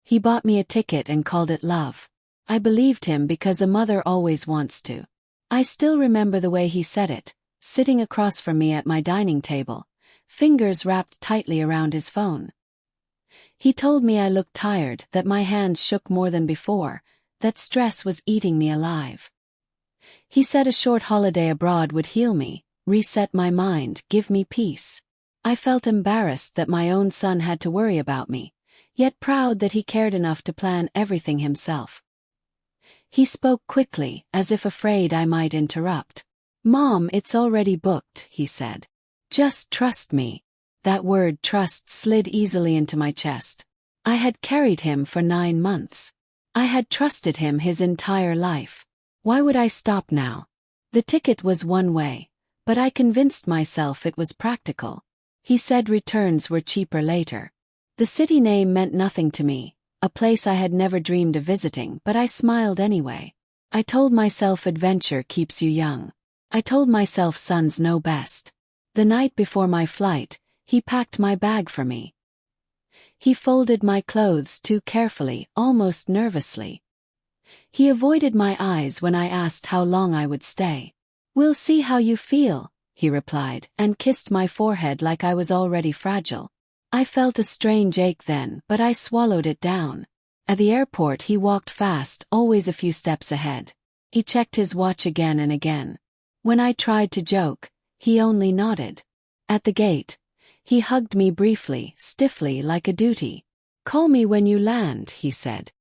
He bought me a ticket and called it love. I believed him because a mother always wants to. I still remember the way he said it, sitting across from me at my dining table, fingers wrapped tightly around his phone. He told me I looked tired, that my hands shook more than before, that stress was eating me alive. He said a short holiday abroad would heal me, reset my mind, give me peace. I felt embarrassed that my own son had to worry about me, yet proud that he cared enough to plan everything himself. He spoke quickly, as if afraid I might interrupt. "Mom, it's already booked," he said. "Just trust me." That word trust slid easily into my chest. I had carried him for 9 months. I had trusted him his entire life. Why would I stop now? The ticket was one way, but I convinced myself it was practical. He said returns were cheaper later. The city name meant nothing to me, a place I had never dreamed of visiting, but I smiled anyway. I told myself adventure keeps you young. I told myself sons know best. The night before my flight, he packed my bag for me. He folded my clothes too carefully, almost nervously. He avoided my eyes when I asked how long I would stay. "We'll see how you feel," he replied, and kissed my forehead like I was already fragile. I felt a strange ache then, but I swallowed it down. At the airport he walked fast, always a few steps ahead. He checked his watch again and again. When I tried to joke, he only nodded. At the gate, he hugged me briefly, stiffly like a duty. "Call me when you land," he said.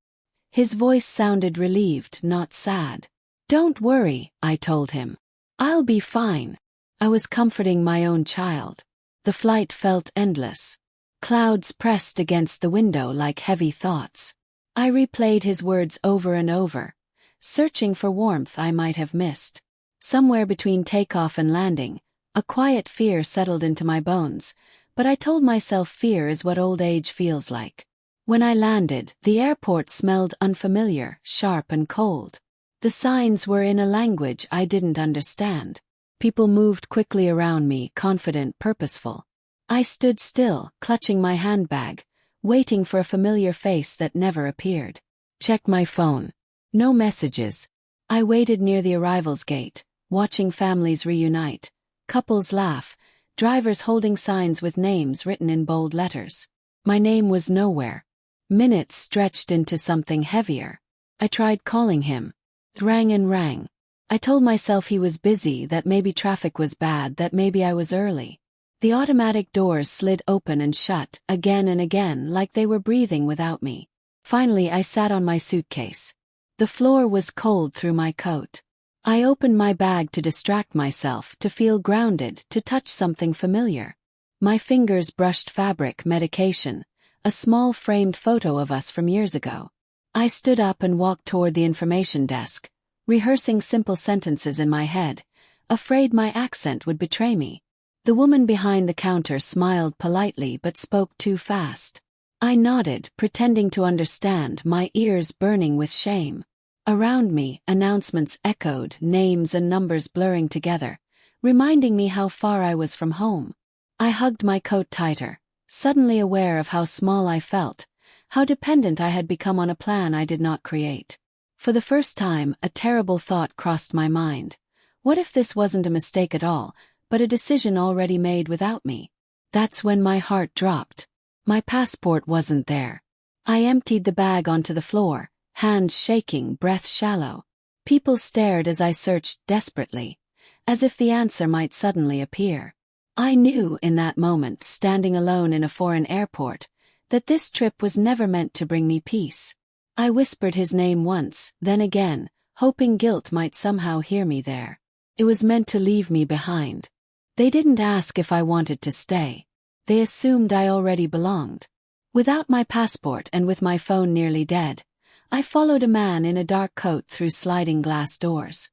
His voice sounded relieved, not sad. "Don't worry," I told him. "I'll be fine." I was comforting my own child. The flight felt endless. Clouds pressed against the window like heavy thoughts. I replayed his words over and over, searching for warmth I might have missed. Somewhere between takeoff and landing, a quiet fear settled into my bones, but I told myself fear is what old age feels like. When I landed, the airport smelled unfamiliar, sharp and cold. The signs were in a language I didn't understand. People moved quickly around me, confident, purposeful. I stood still, clutching my handbag, waiting for a familiar face that never appeared. Checked my phone. No messages. I waited near the arrivals gate, watching families reunite, couples laugh, drivers holding signs with names written in bold letters. My name was nowhere. Minutes stretched into something heavier. I tried calling him. It rang and rang. I told myself he was busy, that maybe traffic was bad, that maybe I was early. The automatic doors slid open and shut, again and again, like they were breathing without me. Finally I sat on my suitcase. The floor was cold through my coat. I opened my bag to distract myself, to feel grounded, to touch something familiar. My fingers brushed fabric, medication, a small framed photo of us from years ago. I stood up and walked toward the information desk, rehearsing simple sentences in my head, afraid my accent would betray me. The woman behind the counter smiled politely but spoke too fast. I nodded, pretending to understand, my ears burning with shame. Around me, announcements echoed, names and numbers blurring together, reminding me how far I was from home. I hugged my coat tighter, suddenly aware of how small I felt, how dependent I had become on a plan I did not create. For the first time, a terrible thought crossed my mind. What if this wasn't a mistake at all, but a decision already made without me? That's when my heart dropped. My passport wasn't there. I emptied the bag onto the floor, hands shaking, breath shallow. People stared as I searched desperately, as if the answer might suddenly appear. I knew in that moment, standing alone in a foreign airport, that this trip was never meant to bring me peace. I whispered his name once, then again, hoping guilt might somehow hear me there. It was meant to leave me behind. They didn't ask if I wanted to stay. They assumed I already belonged. Without my passport and with my phone nearly dead, I followed a man in a dark coat through sliding glass doors.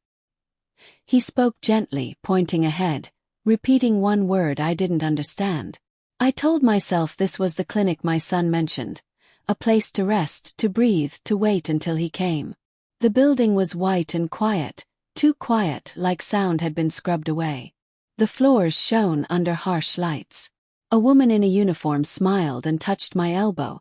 He spoke gently, pointing ahead, repeating one word I didn't understand. I told myself this was the clinic my son mentioned, a place to rest, to breathe, to wait until he came. The building was white and quiet, too quiet, like sound had been scrubbed away. The floors shone under harsh lights. A woman in a uniform smiled and touched my elbow,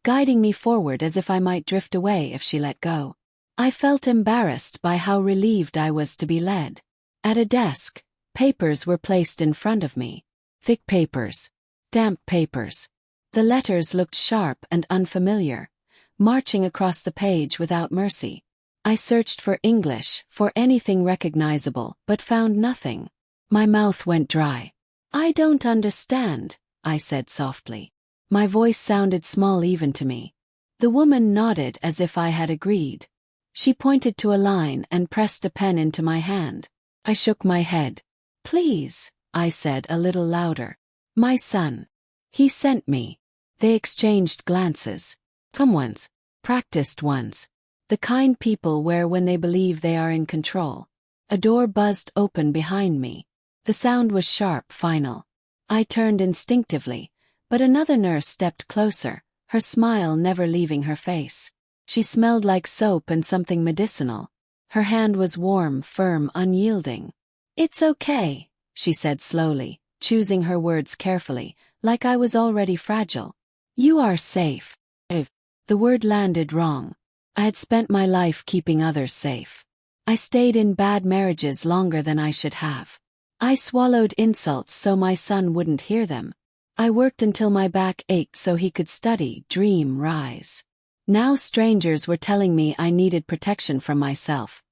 guiding me forward as if I might drift away if she let go. I felt embarrassed by how relieved I was to be led. At a desk, papers were placed in front of me. Thick papers. Damp papers. The letters looked sharp and unfamiliar, marching across the page without mercy. I searched for English, for anything recognizable, but found nothing. My mouth went dry. "I don't understand," I said softly. My voice sounded small even to me. The woman nodded as if I had agreed. She pointed to a line and pressed a pen into my hand. I shook my head. "Please," I said a little louder. "My son. He sent me." They exchanged glances. Calm ones. Practiced ones. The kind people wear when they believe they are in control. A door buzzed open behind me. The sound was sharp, final. I turned instinctively, but another nurse stepped closer, her smile never leaving her face. She smelled like soap and something medicinal. Her hand was warm, firm, unyielding. "It's okay," she said slowly, choosing her words carefully, like I was already fragile. "You are safe." If the word landed wrong. I had spent my life keeping others safe. I stayed in bad marriages longer than I should have. I swallowed insults so my son wouldn't hear them. I worked until my back ached so he could study, dream, rise. Now strangers were telling me I needed protection from myself,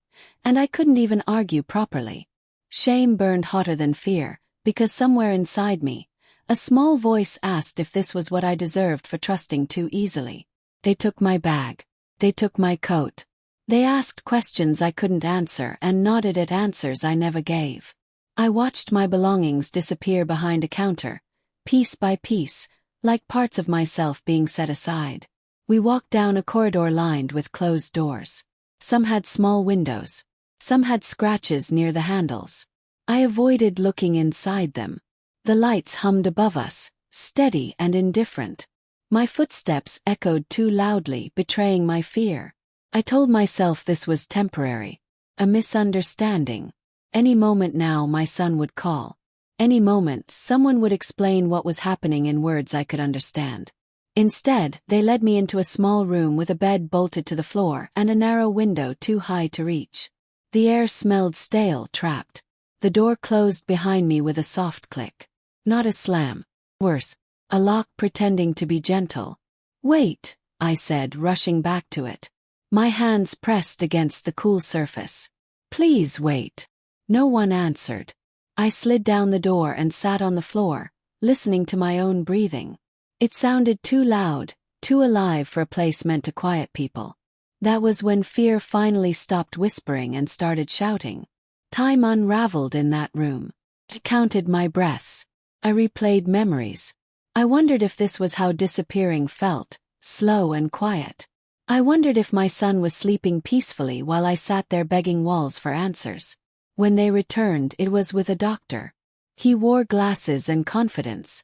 and I couldn't even argue properly. Shame burned hotter than fear, because somewhere inside me, a small voice asked if this was what I deserved for trusting too easily. They took my bag. They took my coat. They asked questions I couldn't answer and nodded at answers I never gave. I watched my belongings disappear behind a counter, piece by piece, like parts of myself being set aside. We walked down a corridor lined with closed doors. Some had small windows. Some had scratches near the handles. I avoided looking inside them. The lights hummed above us, steady and indifferent. My footsteps echoed too loudly, betraying my fear. I told myself this was temporary. A misunderstanding. Any moment now my son would call. Any moment someone would explain what was happening in words I could understand. Instead, they led me into a small room with a bed bolted to the floor and a narrow window too high to reach. The air smelled stale, trapped. The door closed behind me with a soft click. Not a slam. Worse, a lock pretending to be gentle. "Wait," I said, rushing back to it. My hands pressed against the cool surface. "Please wait." No one answered. I slid down the door and sat on the floor, listening to my own breathing. It sounded too loud, too alive for a place meant to quiet people. That was when fear finally stopped whispering and started shouting. Time unraveled in that room. I counted my breaths. I replayed memories. I wondered if this was how disappearing felt, slow and quiet. I wondered if my son was sleeping peacefully while I sat there begging walls for answers. When they returned, it was with a doctor. He wore glasses and confidence.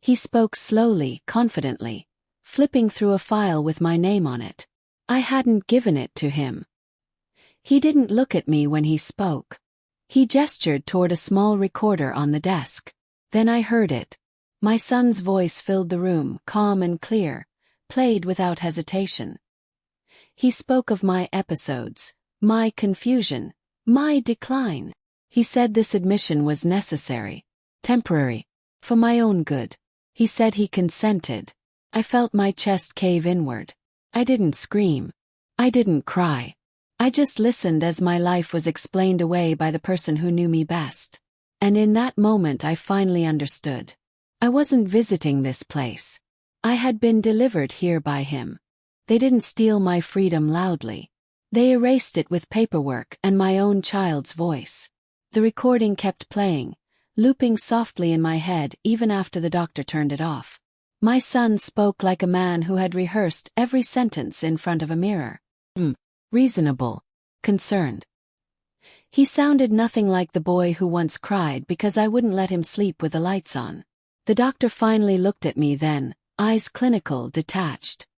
He spoke slowly, confidently, flipping through a file with my name on it. I hadn't given it to him. He didn't look at me when he spoke. He gestured toward a small recorder on the desk. Then I heard it. My son's voice filled the room, calm and clear, played without hesitation. He spoke of my episodes, my confusion, my decline. He said this admission was necessary, temporary, for my own good. He said he consented. I felt my chest cave inward. I didn't scream. I didn't cry. I just listened as my life was explained away by the person who knew me best. And in that moment I finally understood. I wasn't visiting this place. I had been delivered here by him. They didn't steal my freedom loudly. They erased it with paperwork and my own child's voice. The recording kept playing, looping softly in my head even after the doctor turned it off. My son spoke like a man who had rehearsed every sentence in front of a mirror. Reasonable. Concerned. He sounded nothing like the boy who once cried because I wouldn't let him sleep with the lights on. The doctor finally looked at me then, eyes clinical, detached.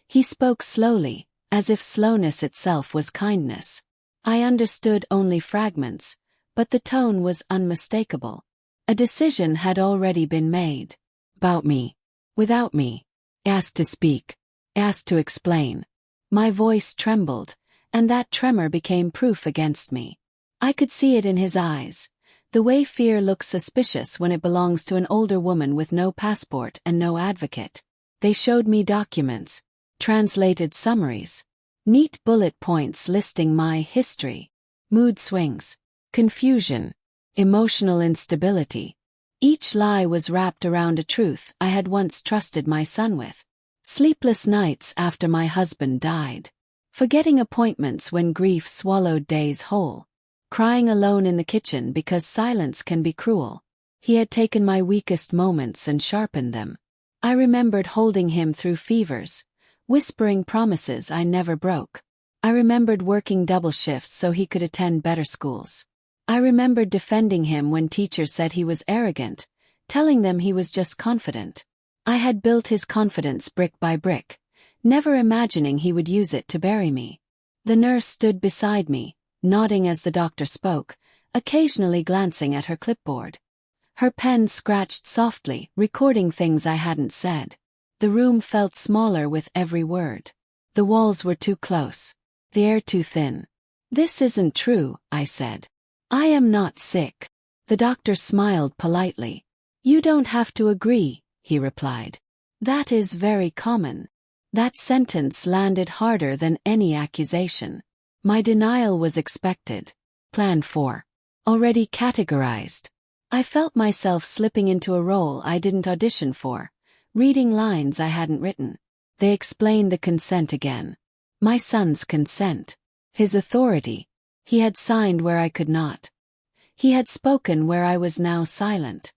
He spoke slowly, as if slowness itself was kindness. I understood only fragments, but the tone was unmistakable. A decision had already been made. About me. Without me. asked to speak, asked to explain. My voice trembled, and that tremor became proof against me. I could see it in his eyes, the way fear looks suspicious when it belongs to an older woman with no passport and no advocate. They showed me documents, translated summaries, neat bullet points listing my history, mood swings, confusion, emotional instability. Each lie was wrapped around a truth I had once trusted my son with. Sleepless nights after my husband died. Forgetting appointments when grief swallowed days whole. Crying alone in the kitchen because silence can be cruel. He had taken my weakest moments and sharpened them. I remembered holding him through fevers, whispering promises I never broke. I remembered working double shifts so he could attend better schools. I remembered defending him when teachers said he was arrogant, telling them he was just confident. I had built his confidence brick by brick, never imagining he would use it to bury me. The nurse stood beside me, nodding as the doctor spoke, occasionally glancing at her clipboard. Her pen scratched softly, recording things I hadn't said. The room felt smaller with every word. The walls were too close, the air too thin. "This isn't true," I said. "I am not sick." The doctor smiled politely. "You don't have to agree," he replied. "That is very common." That sentence landed harder than any accusation. My denial was expected, planned for, already categorized. I felt myself slipping into a role I didn't audition for, reading lines I hadn't written. They explained the consent again. My son's consent. His authority. He had signed where I could not. He had spoken where I was now silent.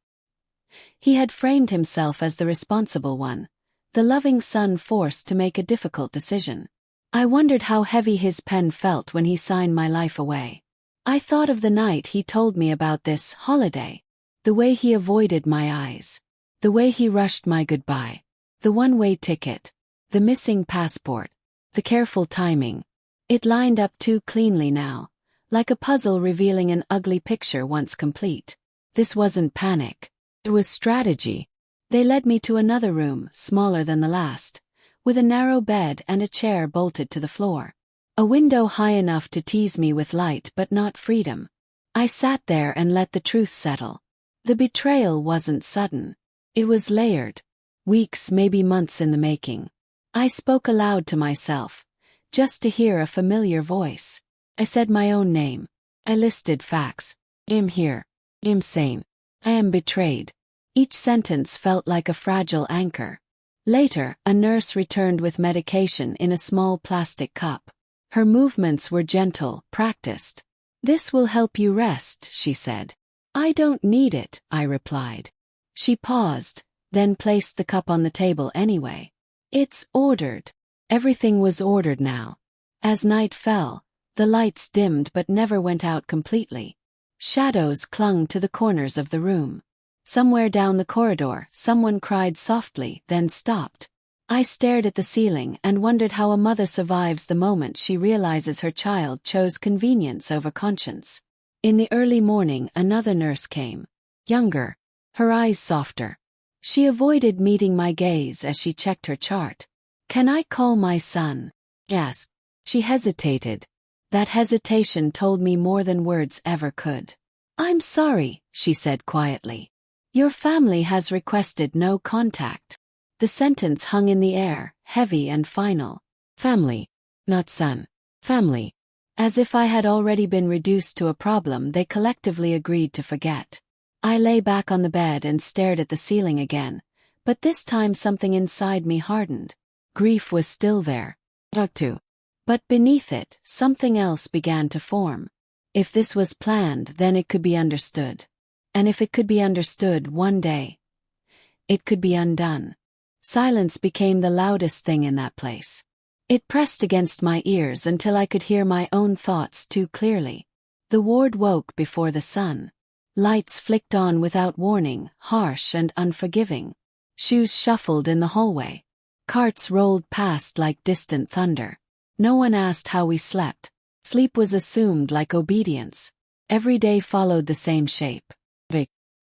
He had framed himself as the responsible one, the loving son forced to make a difficult decision. I wondered how heavy his pen felt when he signed my life away. I thought of the night he told me about this holiday. The way he avoided my eyes. The way he rushed my goodbye. The one-way ticket. The missing passport. The careful timing. It lined up too cleanly now, like a puzzle revealing an ugly picture once complete. This wasn't panic. It was strategy. They led me to another room, smaller than the last, with a narrow bed and a chair bolted to the floor. A window high enough to tease me with light but not freedom. I sat there and let the truth settle. The betrayal wasn't sudden. It was layered. Weeks, maybe months in the making. I spoke aloud to myself, just to hear a familiar voice. I said my own name. I listed facts. "I'm here. I'm sane. I am betrayed." Each sentence felt like a fragile anchor. Later, a nurse returned with medication in a small plastic cup. Her movements were gentle, practiced. "This will help you rest," she said. "I don't need it," I replied. She paused, then placed the cup on the table anyway. "It's ordered." Everything was ordered now. As night fell, the lights dimmed but never went out completely. Shadows clung to the corners of the room. Somewhere down the corridor, someone cried softly, then stopped. I stared at the ceiling and wondered how a mother survives the moment she realizes her child chose convenience over conscience. In the early morning, another nurse came. Younger, her eyes softer. She avoided meeting my gaze as she checked her chart. "Can I call my son?" asked. She hesitated. That hesitation told me more than words ever could. "I'm sorry," she said quietly. "Your family has requested no contact." The sentence hung in the air, heavy and final. Family. Not son. Family. As if I had already been reduced to a problem they collectively agreed to forget. I lay back on the bed and stared at the ceiling again, but this time something inside me hardened. Grief was still there. But beneath it, something else began to form. If this was planned, then it could be understood. And if it could be understood one day, it could be undone. Silence became the loudest thing in that place. It pressed against my ears until I could hear my own thoughts too clearly. The ward woke before the sun. Lights flicked on without warning, harsh and unforgiving. Shoes shuffled in the hallway. Carts rolled past like distant thunder. No one asked how we slept. Sleep was assumed like obedience. Every day followed the same shape.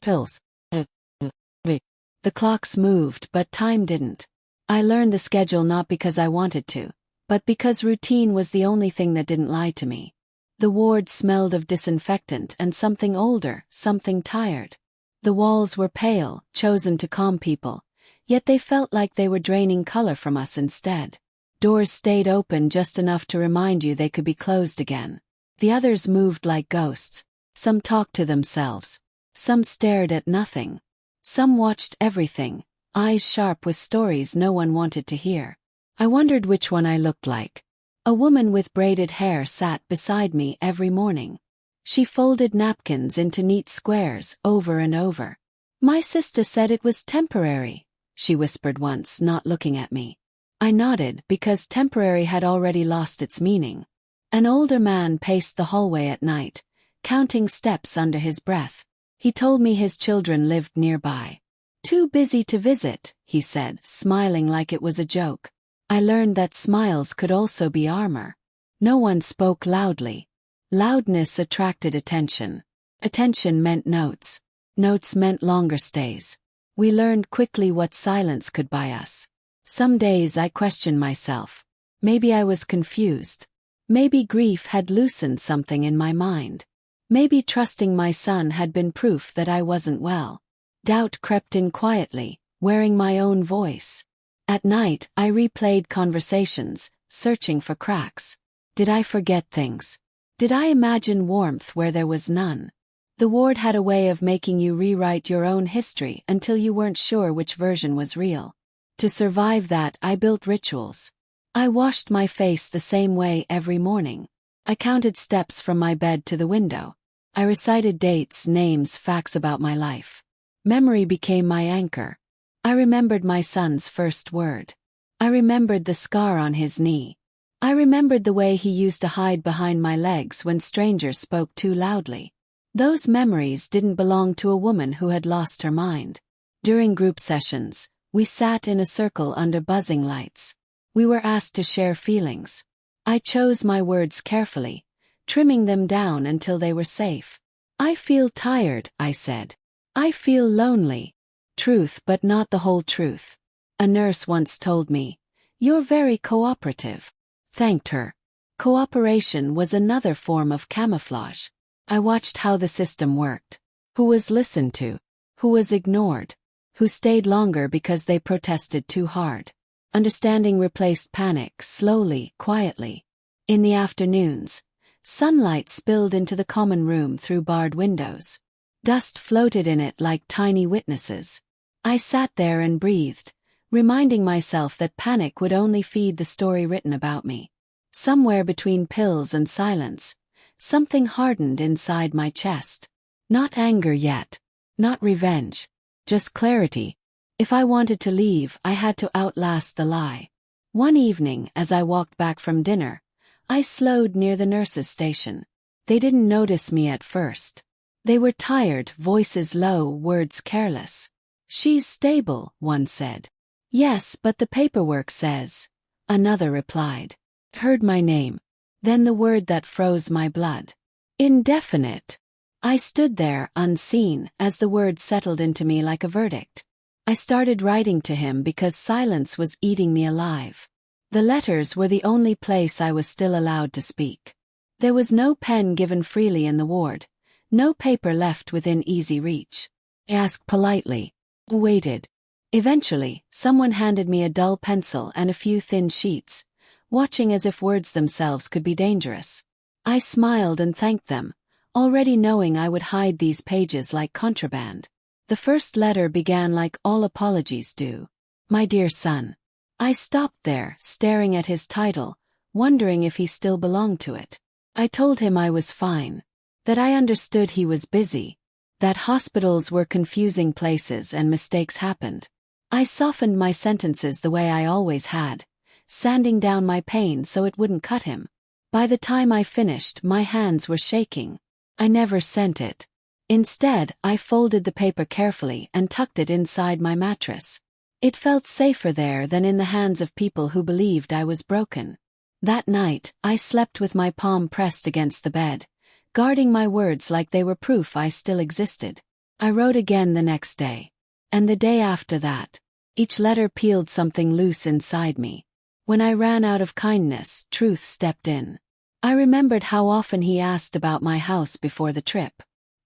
Pills. The clocks moved, but time didn't. I learned the schedule not because I wanted to, but because routine was the only thing that didn't lie to me. The ward smelled of disinfectant and something older, something tired. The walls were pale, chosen to calm people, yet they felt like they were draining color from us instead. Doors stayed open just enough to remind you they could be closed again. The others moved like ghosts. Some talked to themselves. Some stared at nothing. Some watched everything, eyes sharp with stories no one wanted to hear. I wondered which one I looked like. A woman with braided hair sat beside me every morning. She folded napkins into neat squares over and over. "My sister said it was temporary," she whispered once, not looking at me. I nodded because temporary had already lost its meaning. An older man paced the hallway at night, counting steps under his breath. He told me his children lived nearby. "Too busy to visit," he said, smiling like it was a joke. I learned that smiles could also be armor. No one spoke loudly. Loudness attracted attention. Attention meant notes. Notes meant longer stays. We learned quickly what silence could buy us. Some days I questioned myself. Maybe I was confused. Maybe grief had loosened something in my mind. Maybe trusting my son had been proof that I wasn't well. Doubt crept in quietly, wearing my own voice. At night, I replayed conversations, searching for cracks. Did I forget things? Did I imagine warmth where there was none? The ward had a way of making you rewrite your own history until you weren't sure which version was real. To survive that, I built rituals. I washed my face the same way every morning. I counted steps from my bed to the window. I recited dates, names, facts about my life. Memory became my anchor. I remembered my son's first word. I remembered the scar on his knee. I remembered the way he used to hide behind my legs when strangers spoke too loudly. Those memories didn't belong to a woman who had lost her mind. During group sessions, we sat in a circle under buzzing lights. We were asked to share feelings. I chose my words carefully, trimming them down until they were safe. "I feel tired," I said. "I feel lonely." Truth, but not the whole truth. A nurse once told me, "You're very cooperative." Thanked her. Cooperation was another form of camouflage. I watched how the system worked. Who was listened to? Who was ignored? Who stayed longer because they protested too hard? Understanding replaced panic, slowly, quietly. In the afternoons, sunlight spilled into the common room through barred windows. Dust floated in it like tiny witnesses. I sat there and breathed, reminding myself that panic would only feed the story written about me. Somewhere between pills and silence, something hardened inside my chest. Not anger yet. Not revenge. Just clarity. If I wanted to leave, I had to outlast the lie. One evening, as I walked back from dinner, I slowed near the nurses' station. They didn't notice me at first. They were tired, voices low, words careless. "She's stable," one said. "Yes, but the paperwork says," another replied. Heard my name. Then the word that froze my blood. "Indefinite." I stood there, unseen, as the word settled into me like a verdict. I started writing to him because silence was eating me alive. The letters were the only place I was still allowed to speak. There was no pen given freely in the ward, no paper left within easy reach. I asked politely. Waited. Eventually, someone handed me a dull pencil and a few thin sheets, watching as if words themselves could be dangerous. I smiled and thanked them, already knowing I would hide these pages like contraband. The first letter began like all apologies do. "My dear son." I stopped there, staring at his title, wondering if he still belonged to it. I told him I was fine, that I understood he was busy, that hospitals were confusing places and mistakes happened. I softened my sentences the way I always had, sanding down my pain so it wouldn't cut him. By the time I finished, my hands were shaking. I never sent it. Instead, I folded the paper carefully and tucked it inside my mattress. It felt safer there than in the hands of people who believed I was broken. That night, I slept with my palm pressed against the bed, guarding my words like they were proof I still existed. I wrote again the next day. And the day after that. Each letter peeled something loose inside me. When I ran out of kindness, truth stepped in. I remembered how often he asked about my house before the trip.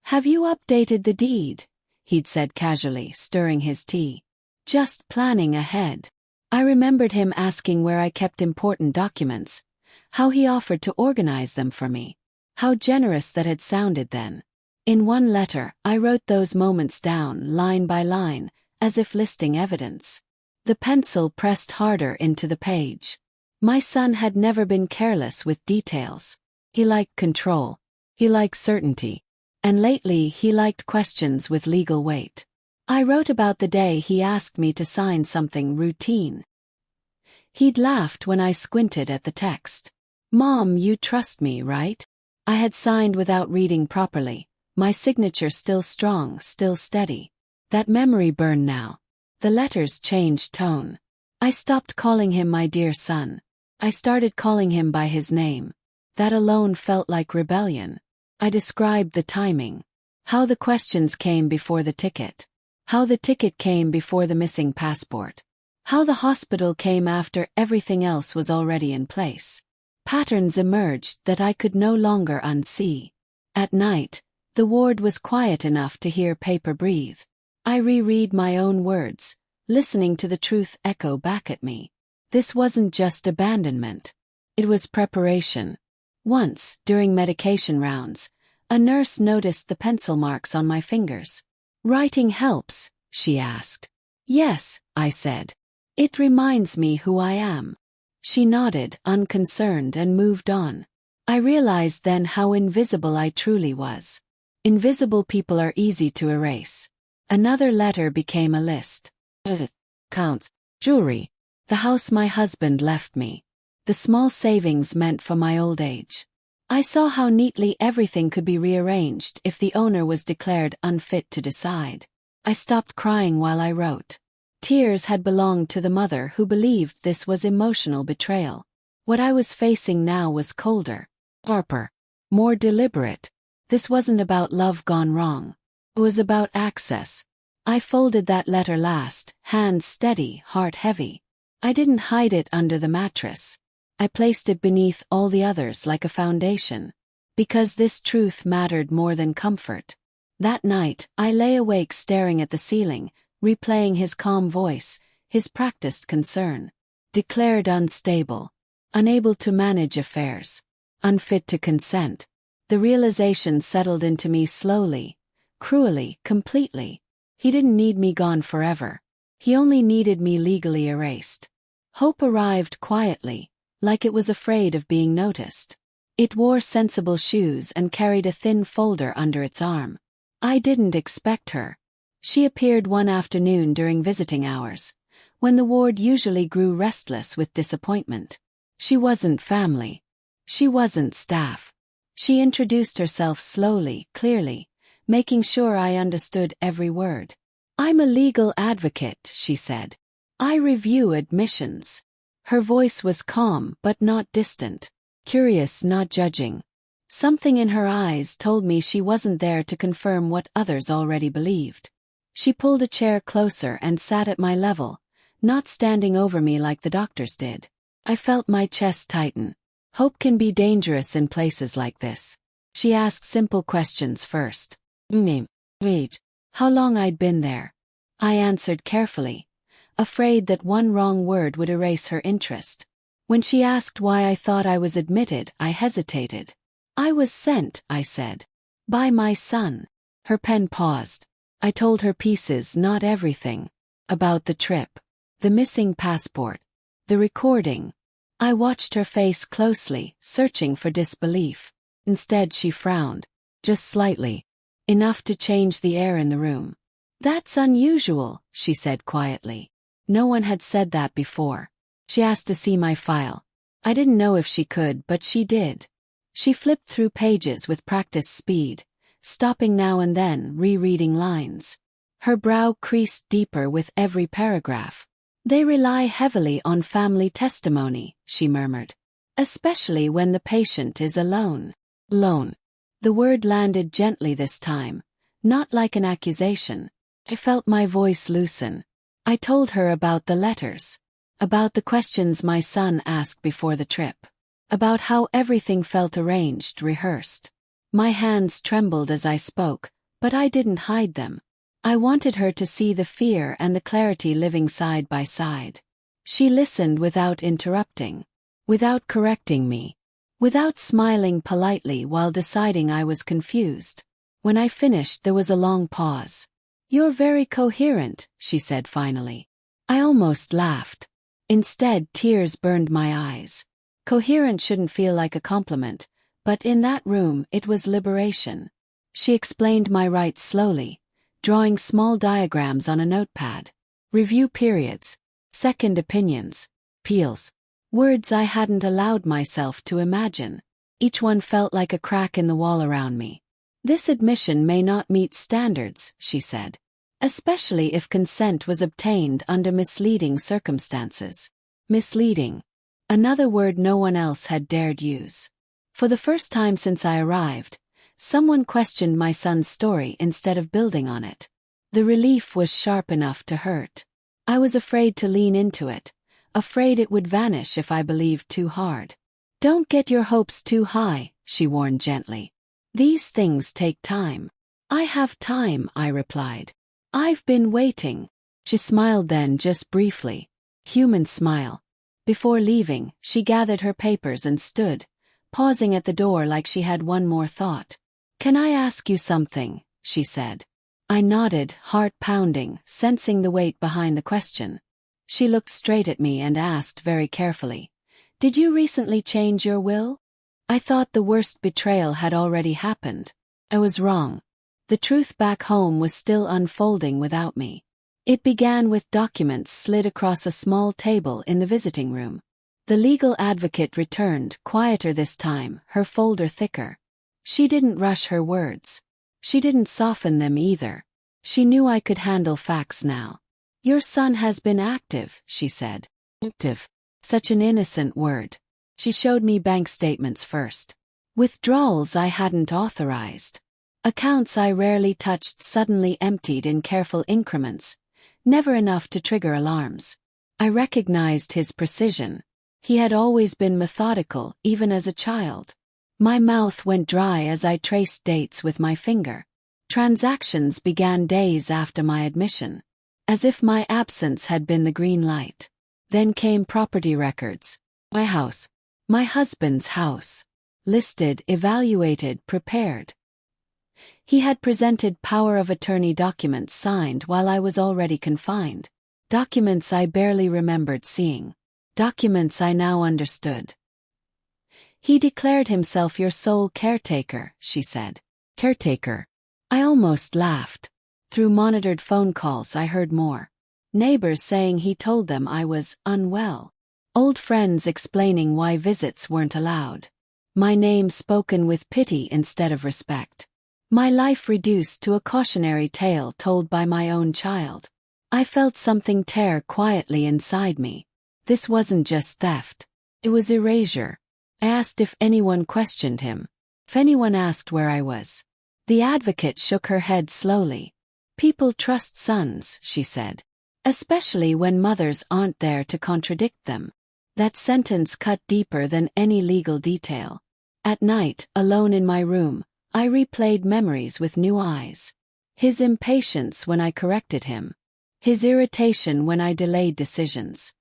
"Have you updated the deed?" he'd said casually, stirring his tea. "Just planning ahead." I remembered him asking where I kept important documents, how he offered to organize them for me. How generous that had sounded then. In one letter, I wrote those moments down, line by line, as if listing evidence. The pencil pressed harder into the page. My son had never been careless with details. He liked control. He liked certainty. And lately he liked questions with legal weight. I wrote about the day he asked me to sign something routine. He'd laughed when I squinted at the text. "Mom, you trust me, right?" I had signed without reading properly, my signature still strong, still steady. That memory burned now. The letters changed tone. I stopped calling him my dear son. I started calling him by his name. That alone felt like rebellion. I described the timing. How the questions came before the ticket. How the ticket came before the missing passport. How the hospital came after everything else was already in place. Patterns emerged that I could no longer unsee. At night, the ward was quiet enough to hear paper breathe. I reread my own words, listening to the truth echo back at me. This wasn't just abandonment. It was preparation. Once, during medication rounds, a nurse noticed the pencil marks on my fingers. "Writing helps?" she asked. "Yes," I said. "It reminds me who I am." She nodded, unconcerned, and moved on. I realized then how invisible I truly was. Invisible people are easy to erase. Another letter became a list. Counts, jewelry, the house my husband left me, the small savings meant for my old age. I saw how neatly everything could be rearranged if the owner was declared unfit to decide. I stopped crying while I wrote. Tears had belonged to the mother who believed this was emotional betrayal. What I was facing now was colder, sharper, more deliberate. This wasn't about love gone wrong. It was about access. I folded that letter last, hands steady, heart heavy. I didn't hide it under the mattress. I placed it beneath all the others like a foundation. Because this truth mattered more than comfort. That night, I lay awake staring at the ceiling, replaying his calm voice, his practiced concern. Declared unstable. Unable to manage affairs. Unfit to consent. The realization settled into me slowly, cruelly, completely. He didn't need me gone forever. He only needed me legally erased. Hope arrived quietly, like it was afraid of being noticed. It wore sensible shoes and carried a thin folder under its arm. I didn't expect her. She appeared one afternoon during visiting hours, when the ward usually grew restless with disappointment. She wasn't family. She wasn't staff. She introduced herself slowly, clearly, making sure I understood every word. "I'm a legal advocate," she said. "I review admissions." Her voice was calm but not distant, curious, not judging. Something in her eyes told me she wasn't there to confirm what others already believed. She pulled a chair closer and sat at my level, not standing over me like the doctors did. I felt my chest tighten. Hope can be dangerous in places like this. She asked simple questions first. Name, age, how long I'd been there. I answered carefully, afraid that one wrong word would erase her interest. When she asked why I thought I was admitted, I hesitated. "I was sent," I said. "By my son." Her pen paused. I told her pieces, not everything. About the trip. The missing passport. The recording. I watched her face closely, searching for disbelief. Instead she frowned. Just slightly. Enough to change the air in the room. "That's unusual," she said quietly. No one had said that before. She asked to see my file. I didn't know if she could, but she did. She flipped through pages with practiced speed, stopping now and then, rereading lines. Her brow creased deeper with every paragraph. "They rely heavily on family testimony," she murmured. "Especially when the patient is alone." Alone. The word landed gently this time, not like an accusation. I felt my voice loosen. I told her about the letters, about the questions my son asked before the trip, about how everything felt arranged, rehearsed. My hands trembled as I spoke, but I didn't hide them. I wanted her to see the fear and the clarity living side by side. She listened without interrupting, without correcting me, without smiling politely while deciding I was confused. When I finished, there was a long pause. "You're very coherent," she said finally. I almost laughed. Instead, tears burned my eyes. Coherent shouldn't feel like a compliment, but in that room it was liberation. She explained my rights slowly, drawing small diagrams on a notepad. Review periods, second opinions, appeals. Words I hadn't allowed myself to imagine. Each one felt like a crack in the wall around me. "This admission may not meet standards," she said, "especially if consent was obtained under misleading circumstances." Misleading. Another word no one else had dared use. For the first time since I arrived, someone questioned my son's story instead of building on it. The relief was sharp enough to hurt. I was afraid to lean into it, afraid it would vanish if I believed too hard. "Don't get your hopes too high," she warned gently. "These things take time." "I have time," I replied. "I've been waiting." She smiled then, just briefly. Human smile. Before leaving, she gathered her papers and stood, pausing at the door like she had one more thought. "Can I ask you something?" she said. I nodded, heart pounding, sensing the weight behind the question. She looked straight at me and asked very carefully, "Did you recently change your will?" I thought the worst betrayal had already happened. I was wrong. The truth back home was still unfolding without me. It began with documents slid across a small table in the visiting room. The legal advocate returned, quieter this time, her folder thicker. She didn't rush her words. She didn't soften them either. She knew I could handle facts now. "Your son has been active," she said. Active. Such an innocent word. She showed me bank statements first. Withdrawals I hadn't authorized. Accounts I rarely touched suddenly emptied in careful increments, never enough to trigger alarms. I recognized his precision. He had always been methodical, even as a child. My mouth went dry as I traced dates with my finger. Transactions began days after my admission, as if my absence had been the green light. Then came property records. My house. My husband's house. Listed, evaluated, prepared. He had presented power of attorney documents signed while I was already confined. Documents I barely remembered seeing. Documents I now understood. "He declared himself your sole caretaker," she said. Caretaker. I almost laughed. Through monitored phone calls I heard more. Neighbors saying he told them I was unwell. Old friends explaining why visits weren't allowed. My name spoken with pity instead of respect. My life reduced to a cautionary tale told by my own child. I felt something tear quietly inside me. This wasn't just theft. It was erasure. I asked if anyone questioned him. If anyone asked where I was. The advocate shook her head slowly. "People trust sons," she said. "Especially when mothers aren't there to contradict them." That sentence cut deeper than any legal detail. At night, alone in my room, I replayed memories with new eyes. His impatience when I corrected him. His irritation when I delayed decisions.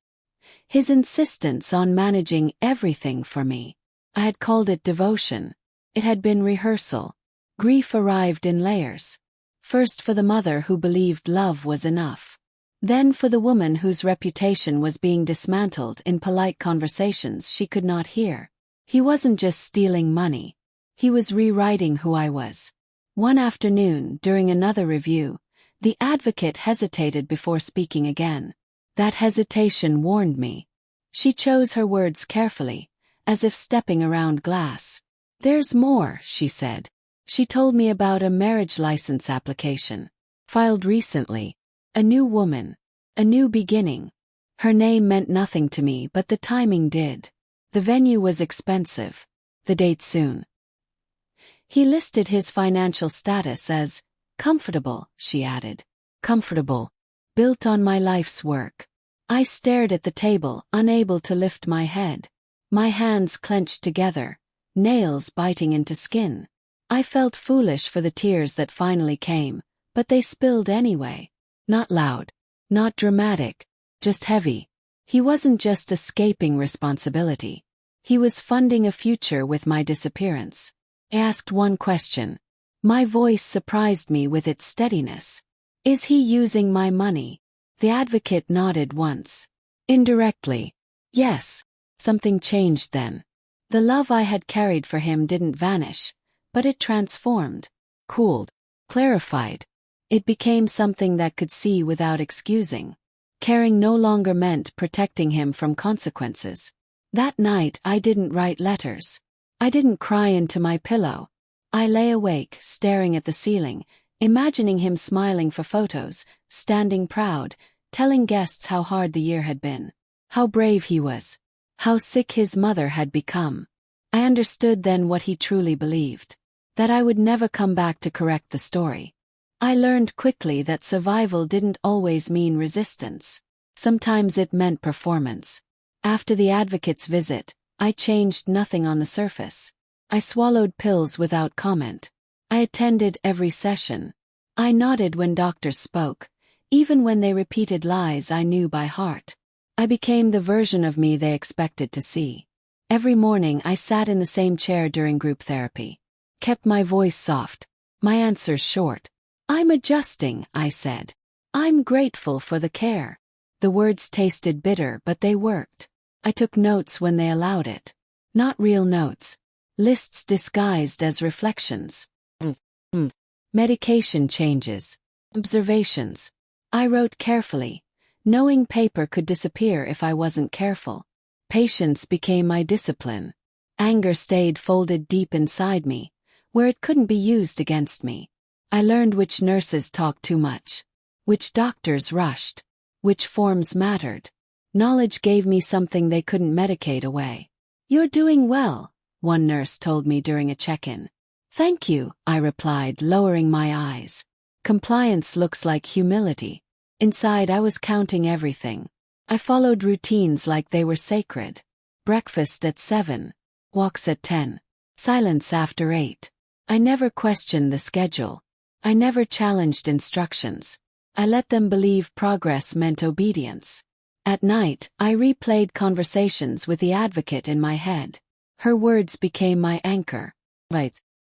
His insistence on managing everything for me. I had called it devotion. It had been rehearsal. Grief arrived in layers. First for the mother who believed love was enough. Then for the woman whose reputation was being dismantled in polite conversations she could not hear. He wasn't just stealing money. He was rewriting who I was. One afternoon, during another review, the advocate hesitated before speaking again. That hesitation warned me. She chose her words carefully, as if stepping around glass. "There's more," she said. She told me about a marriage license application. Filed recently. A new woman. A new beginning. Her name meant nothing to me, but the timing did. The venue was expensive. The date soon. He listed his financial status as comfortable, she added. Comfortable. built on my life's work. I stared at the table, unable to lift my head. My hands clenched together, nails biting into skin. I felt foolish for the tears that finally came, but they spilled anyway. Not loud, not dramatic, just heavy. He wasn't just escaping responsibility. He was funding a future with my disappearance. I asked one question. My voice surprised me with its steadiness. Is he using my money? The advocate nodded once. Indirectly. Yes. Something changed then. The love I had carried for him didn't vanish, but it transformed, cooled, clarified. It became something that could see without excusing. Caring no longer meant protecting him from consequences. That night I didn't write letters. I didn't cry into my pillow. I lay awake, staring at the ceiling, imagining him smiling for photos, standing proud, telling guests how hard the year had been, how brave he was, how sick his mother had become. I understood then what he truly believed, that I would never come back to correct the story. I learned quickly that survival didn't always mean resistance. Sometimes it meant performance. After the advocate's visit, I changed nothing on the surface. I swallowed pills without comment. I attended every session. I nodded when doctors spoke, even when they repeated lies I knew by heart. I became the version of me they expected to see. Every morning I sat in the same chair during group therapy. Kept my voice soft, my answers short. I'm adjusting, I said. I'm grateful for the care. The words tasted bitter, but they worked. I took notes when they allowed it. Not real notes. Lists disguised as reflections. Medication changes. Observations. I wrote carefully, knowing paper could disappear if I wasn't careful. Patience became my discipline. Anger stayed folded deep inside me, where it couldn't be used against me. I learned which nurses talked too much, which doctors rushed, which forms mattered. Knowledge gave me something they couldn't medicate away. You're doing well, one nurse told me during a check-in. Thank you, I replied, lowering my eyes. Compliance looks like humility. Inside I was counting everything. I followed routines like they were sacred. Breakfast at 7. Walks at 10. Silence after 8. I never questioned the schedule. I never challenged instructions. I let them believe progress meant obedience. At night, I replayed conversations with the advocate in my head. Her words became my anchor.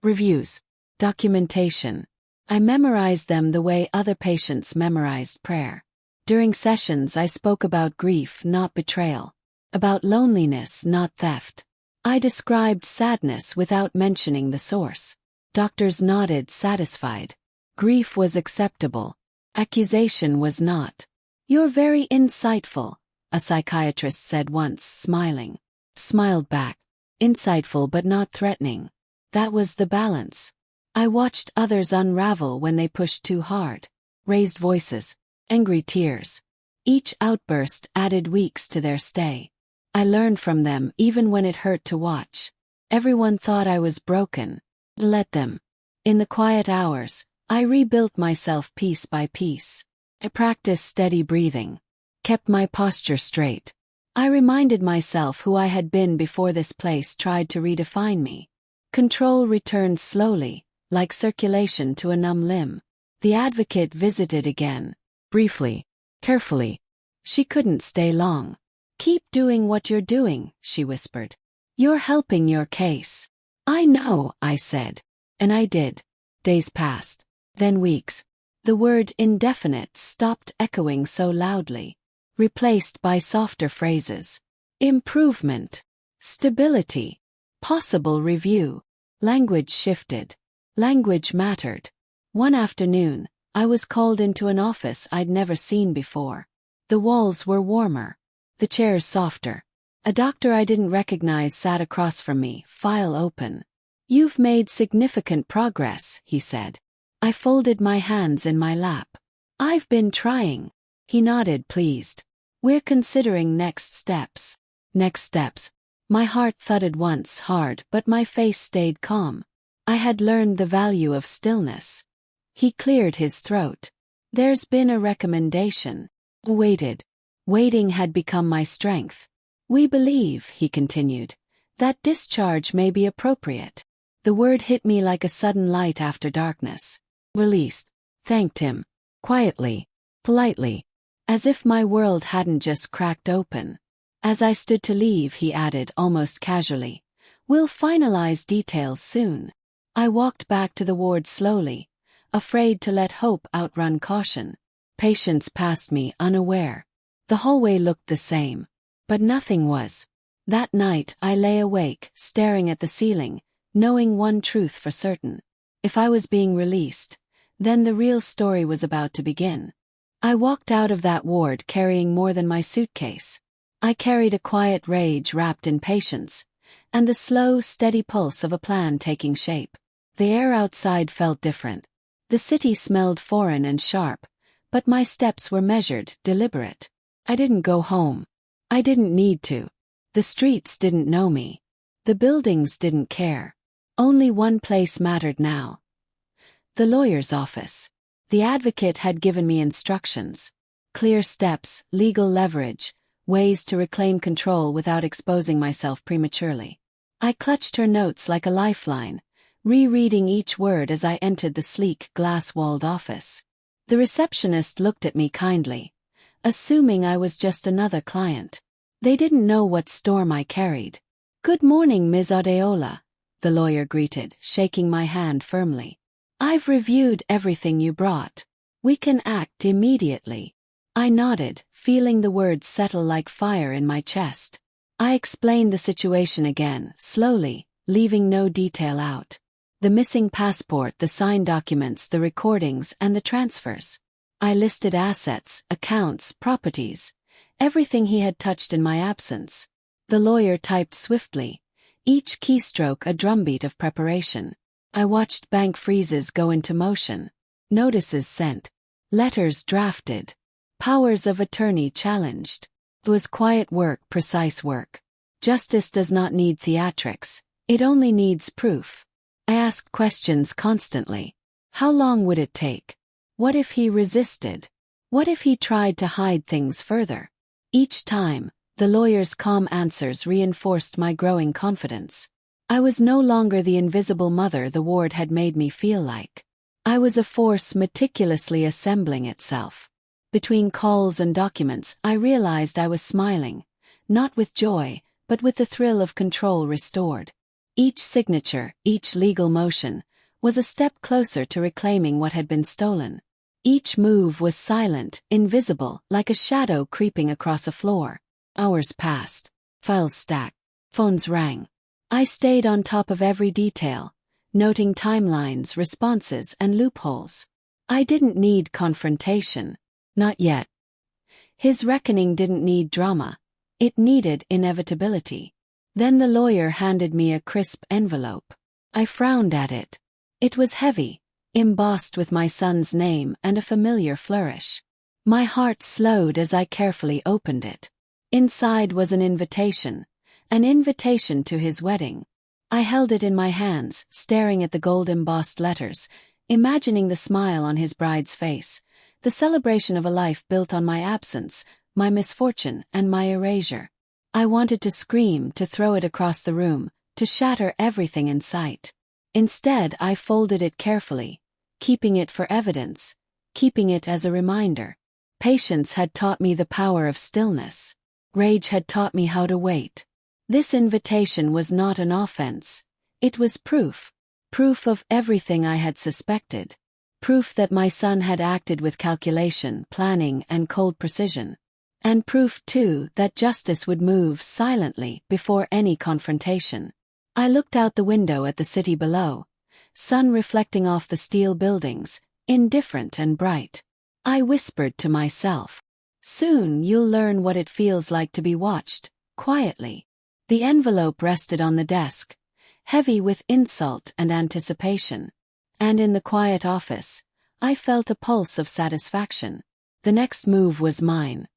Reviews. Documentation. I memorized them the way other patients memorized prayer. During sessions I spoke about grief, not betrayal. About loneliness, not theft. I described sadness without mentioning the source. Doctors nodded, satisfied. Grief was acceptable. Accusation was not. You're very insightful, a psychiatrist said once, smiling. Smiled back. Insightful but not threatening. That was the balance. I watched others unravel when they pushed too hard. Raised voices. Angry tears. Each outburst added weeks to their stay. I learned from them even when it hurt to watch. Everyone thought I was broken. Let them. In the quiet hours, I rebuilt myself piece by piece. I practiced steady breathing. Kept my posture straight. I reminded myself who I had been before this place tried to redefine me. Control returned slowly, like circulation to a numb limb. The advocate visited again. Briefly. Carefully. She couldn't stay long. Keep doing what you're doing, she whispered. You're helping your case. I know, I said. And I did. Days passed. Then weeks. The word indefinite stopped echoing so loudly. Replaced by softer phrases. Improvement. Stability. Possible review. Language shifted. Language mattered. One afternoon, I was called into an office I'd never seen before. The walls were warmer. The chairs softer. A doctor I didn't recognize sat across from me, file open. You've made significant progress, he said. I folded my hands in my lap. I've been trying. He nodded, pleased. We're considering next steps. Next steps. My heart thudded once hard, but my face stayed calm. I had learned the value of stillness. He cleared his throat. There's been a recommendation. Waited. Waiting had become my strength. We believe, he continued, that discharge may be appropriate. The word hit me like a sudden light after darkness. Released. Thanked him. Quietly. Politely. As if my world hadn't just cracked open. As I stood to leave, he added almost casually, "We'll finalize details soon." I walked back to the ward slowly, afraid to let hope outrun caution. Patients passed me unaware. The hallway looked the same. But nothing was. That night I lay awake, staring at the ceiling, knowing one truth for certain. If I was being released, then the real story was about to begin. I walked out of that ward carrying more than my suitcase. I carried a quiet rage wrapped in patience, and the slow, steady pulse of a plan taking shape. The air outside felt different. The city smelled foreign and sharp, but my steps were measured, deliberate. I didn't go home. I didn't need to. The streets didn't know me. The buildings didn't care. Only one place mattered now. The lawyer's office. The advocate had given me instructions. Clear steps, legal leverage, ways to reclaim control without exposing myself prematurely. I clutched her notes like a lifeline, rereading each word as I entered the sleek, glass-walled office. The receptionist looked at me kindly, assuming I was just another client. They didn't know what storm I carried. "Good morning, Ms. Adeola," the lawyer greeted, shaking my hand firmly. "I've reviewed everything you brought. We can act immediately." I nodded, feeling the words settle like fire in my chest. I explained the situation again, slowly, leaving no detail out. The missing passport, the signed documents, the recordings, and the transfers. I listed assets, accounts, properties, everything he had touched in my absence. The lawyer typed swiftly, each keystroke a drumbeat of preparation. I watched bank freezes go into motion, notices sent, letters drafted, powers of attorney challenged. It was quiet work, precise work. Justice does not need theatrics, it only needs proof. I asked questions constantly. How long would it take? What if he resisted? What if he tried to hide things further? Each time, the lawyer's calm answers reinforced my growing confidence. I was no longer the invisible mother the ward had made me feel like. I was a force meticulously assembling itself. Between calls and documents, I realized I was smiling, not with joy, but with the thrill of control restored. Each signature, each legal motion, was a step closer to reclaiming what had been stolen. Each move was silent, invisible, like a shadow creeping across a floor. Hours passed. Files stacked. Phones rang. I stayed on top of every detail, noting timelines, responses, and loopholes. I didn't need confrontation. Not yet. His reckoning didn't need drama. It needed inevitability. Then the lawyer handed me a crisp envelope. I frowned at it. It was heavy, embossed with my son's name and a familiar flourish. My heart slowed as I carefully opened it. Inside was an invitation to his wedding. I held it in my hands, staring at the gold-embossed letters, imagining the smile on his bride's face, the celebration of a life built on my absence, my misfortune, and my erasure. I wanted to scream, to throw it across the room, to shatter everything in sight. Instead, I folded it carefully, keeping it for evidence, keeping it as a reminder. Patience had taught me the power of stillness. Rage had taught me how to wait. This invitation was not an offense. It was proof. Proof of everything I had suspected. Proof that my son had acted with calculation, planning, and cold precision. And proof, too, that justice would move silently before any confrontation. I looked out the window at the city below, sun reflecting off the steel buildings, indifferent and bright. I whispered to myself, "Soon you'll learn what it feels like to be watched, quietly." The envelope rested on the desk, heavy with insult and anticipation. And in the quiet office, I felt a pulse of satisfaction. The next move was mine.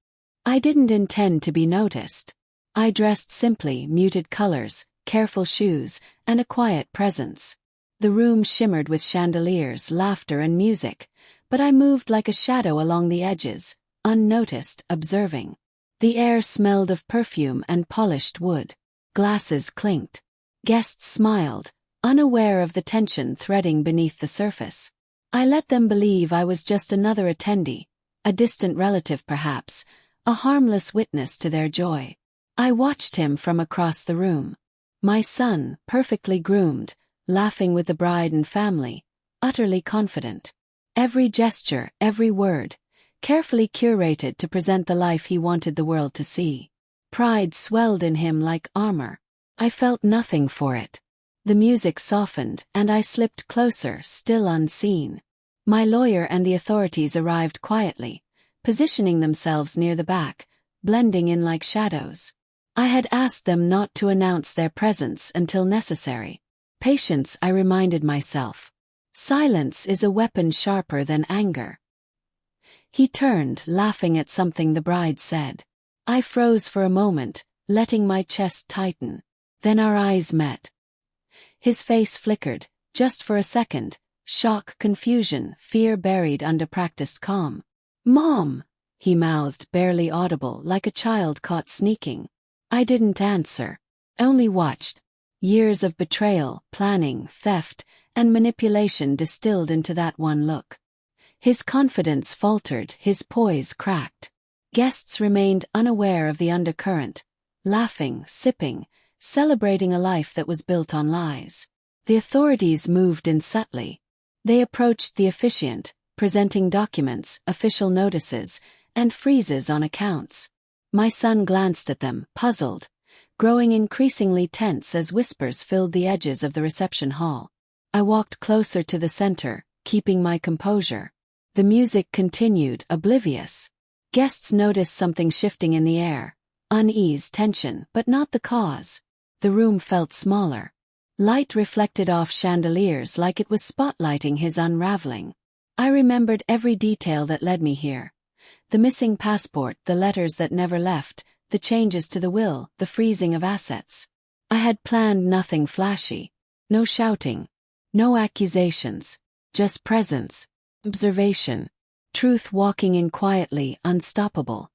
I didn't intend to be noticed. I dressed simply, muted colors, careful shoes, and a quiet presence. The room shimmered with chandeliers, laughter, and music, but I moved like a shadow along the edges, unnoticed, observing. The air smelled of perfume and polished wood. Glasses clinked. Guests smiled, unaware of the tension threading beneath the surface. I let them believe I was just another attendee, a distant relative perhaps, a harmless witness to their joy. I watched him from across the room. My son, perfectly groomed, laughing with the bride and family, utterly confident. Every gesture, every word, carefully curated to present the life he wanted the world to see. Pride swelled in him like armor. I felt nothing for it. The music softened, and I slipped closer, still unseen. My lawyer and the authorities arrived quietly, positioning themselves near the back, blending in like shadows. I had asked them not to announce their presence until necessary. Patience, I reminded myself. Silence is a weapon sharper than anger. He turned, laughing at something the bride said. I froze for a moment, letting my chest tighten. Then our eyes met. His face flickered, just for a second, shock, confusion, fear buried under practiced calm. "Mom!" he mouthed, barely audible, like a child caught sneaking. I didn't answer. Only watched. Years of betrayal, planning, theft, and manipulation distilled into that one look. His confidence faltered, his poise cracked. Guests remained unaware of the undercurrent, laughing, sipping, celebrating a life that was built on lies. The authorities moved in subtly. They approached the officiant, presenting documents, official notices, and freezes on accounts. My son glanced at them, puzzled, growing increasingly tense as whispers filled the edges of the reception hall. I walked closer to the center, keeping my composure. The music continued, oblivious. Guests noticed something shifting in the air. Unease, tension, but not the cause. The room felt smaller. Light reflected off chandeliers like it was spotlighting his unraveling. I remembered every detail that led me here. The missing passport, the letters that never left, the changes to the will, the freezing of assets. I had planned nothing flashy. No shouting. No accusations. Just presence. Observation. Truth walking in quietly, unstoppable.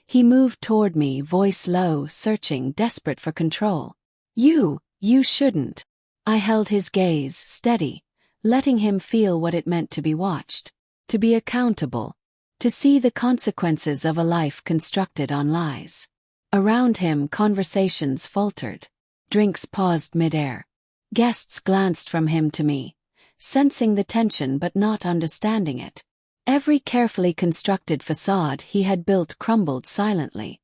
He moved toward me, voice low, searching, desperate for control. You shouldn't. I held his gaze, steady, letting him feel what it meant to be watched, to be accountable, to see the consequences of a life constructed on lies. Around him, conversations faltered. Drinks paused midair. Guests glanced from him to me, sensing the tension but not understanding it. Every carefully constructed facade he had built crumbled silently.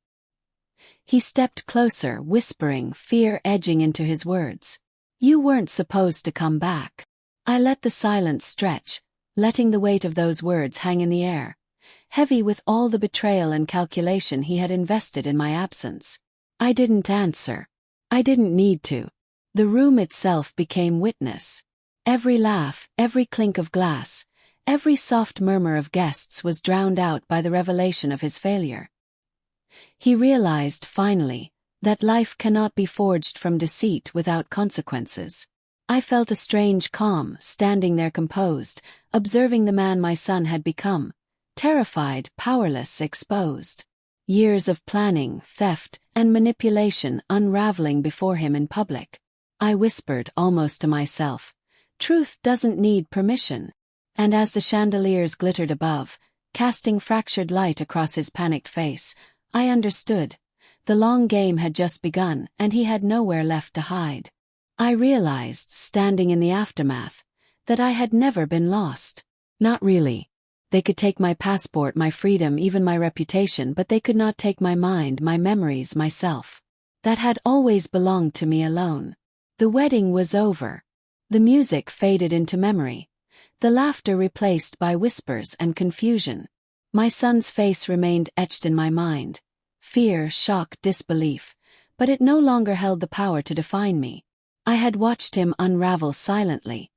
He stepped closer, whispering, fear edging into his words. You weren't supposed to come back. I let the silence stretch, letting the weight of those words hang in the air, heavy with all the betrayal and calculation he had invested in my absence. I didn't answer. I didn't need to. The room itself became witness. Every laugh, every clink of glass, every soft murmur of guests was drowned out by the revelation of his failure. He realized, finally, that life cannot be forged from deceit without consequences. I felt a strange calm, standing there composed, observing the man my son had become, terrified, powerless, exposed. Years of planning, theft, and manipulation unraveling before him in public. I whispered, almost to myself, truth doesn't need permission. And as the chandeliers glittered above, casting fractured light across his panicked face, I understood. The long game had just begun, and he had nowhere left to hide. I realized, standing in the aftermath, that I had never been lost. Not really. They could take my passport, my freedom, even my reputation, but they could not take my mind, my memories, myself. That had always belonged to me alone. The wedding was over. The music faded into memory. The laughter replaced by whispers and confusion. My son's face remained etched in my mind. Fear, shock, disbelief. But it no longer held the power to define me. I had watched him unravel silently.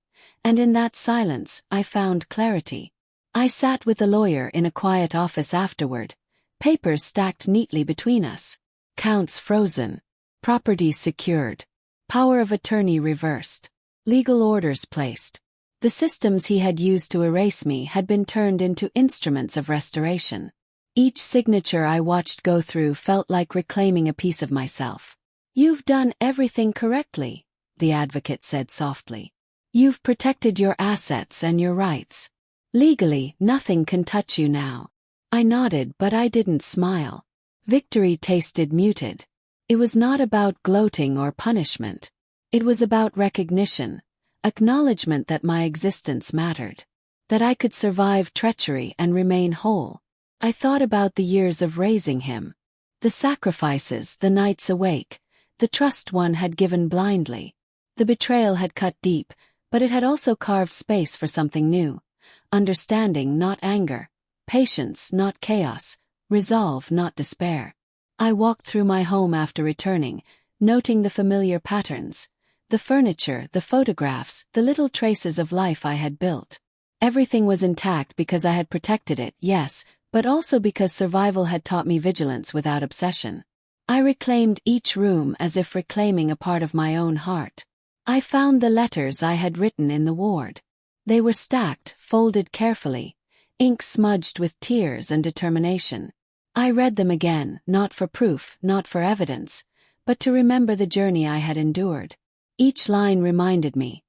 And in that silence, I found clarity. I sat with the lawyer in a quiet office afterward. Papers stacked neatly between us. Counts frozen. Property secured. Power of attorney reversed. Legal orders placed. The systems he had used to erase me had been turned into instruments of restoration. Each signature I watched go through felt like reclaiming a piece of myself. "You've done everything correctly," the advocate said softly. "You've protected your assets and your rights. Legally, nothing can touch you now." I nodded, but I didn't smile. Victory tasted muted. It was not about gloating or punishment. It was about recognition, acknowledgement that my existence mattered, that I could survive treachery and remain whole. I thought about the years of raising him, the sacrifices, the nights awake, the trust one had given blindly. The betrayal had cut deep, but it had also carved space for something new. Understanding, not anger. Patience, not chaos. Resolve, not despair. I walked through my home after returning, noting the familiar patterns. The furniture, the photographs, the little traces of life I had built. Everything was intact because I had protected it, yes, but also because survival had taught me vigilance without obsession. I reclaimed each room as if reclaiming a part of my own heart. I found the letters I had written in the ward. They were stacked, folded carefully, ink smudged with tears and determination. I read them again, not for proof, not for evidence, but to remember the journey I had endured. Each line reminded me.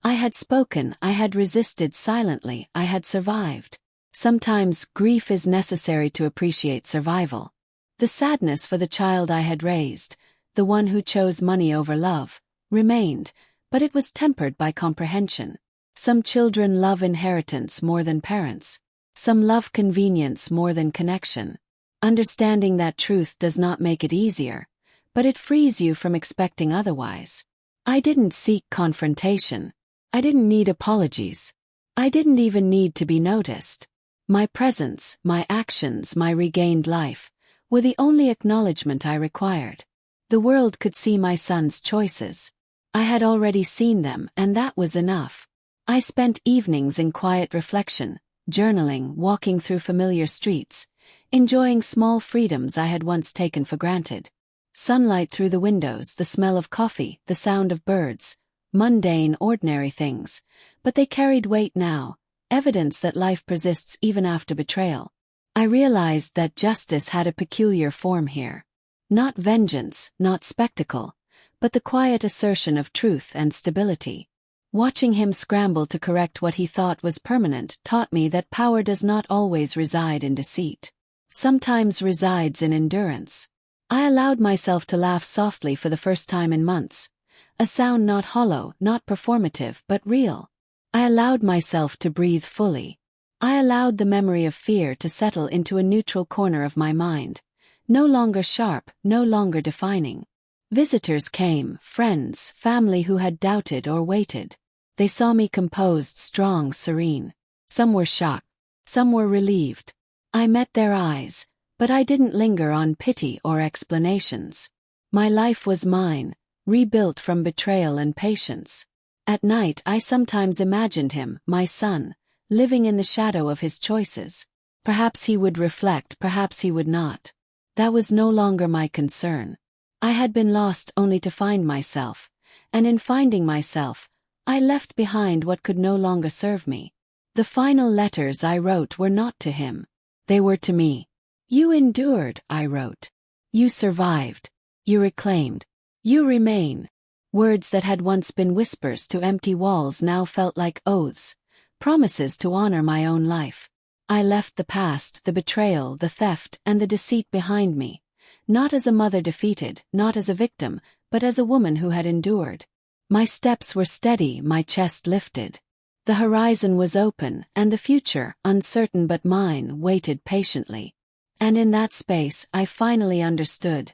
I had spoken, I had resisted silently, I had survived. Sometimes grief is necessary to appreciate survival. The sadness for the child I had raised, the one who chose money over love, remained, but it was tempered by comprehension. Some children love inheritance more than parents. Some love convenience more than connection. Understanding that truth does not make it easier, but it frees you from expecting otherwise. I didn't seek confrontation. I didn't need apologies. I didn't even need to be noticed. My presence, my actions, my regained life were the only acknowledgement I required. The world could see my son's choices. I had already seen them, and that was enough. I spent evenings in quiet reflection, journaling, walking through familiar streets, enjoying small freedoms I had once taken for granted. Sunlight through the windows, the smell of coffee, the sound of birds, mundane, ordinary things, but they carried weight now, evidence that life persists even after betrayal. I realized that justice had a peculiar form here. Not vengeance, not spectacle, but the quiet assertion of truth and stability. Watching him scramble to correct what he thought was permanent taught me that power does not always reside in deceit. Sometimes resides in endurance. I allowed myself to laugh softly for the first time in months. A sound not hollow, not performative, but real. I allowed myself to breathe fully. I allowed the memory of fear to settle into a neutral corner of my mind. No longer sharp, no longer defining. Visitors came, friends, family who had doubted or waited. They saw me composed, strong, serene. Some were shocked. Some were relieved. I met their eyes, but I didn't linger on pity or explanations. My life was mine, rebuilt from betrayal and patience. At night I sometimes imagined him, my son, living in the shadow of his choices. Perhaps he would reflect, perhaps he would not. That was no longer my concern. I had been lost only to find myself, and in finding myself, I left behind what could no longer serve me. The final letters I wrote were not to him. They were to me. "You endured," I wrote. "You survived. You reclaimed. You remain." Words that had once been whispers to empty walls now felt like oaths, promises to honor my own life. I left the past, the betrayal, the theft, and the deceit behind me. Not as a mother defeated, not as a victim, but as a woman who had endured. My steps were steady, my chest lifted. The horizon was open, and the future, uncertain but mine, waited patiently. And in that space, I finally understood.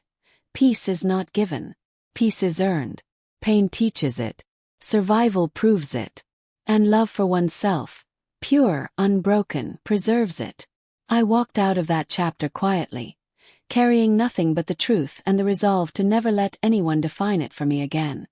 Peace is not given. Peace is earned. Pain teaches it. Survival proves it. And love for oneself, pure, unbroken, preserves it. I walked out of that chapter quietly, carrying nothing but the truth and the resolve to never let anyone define it for me again.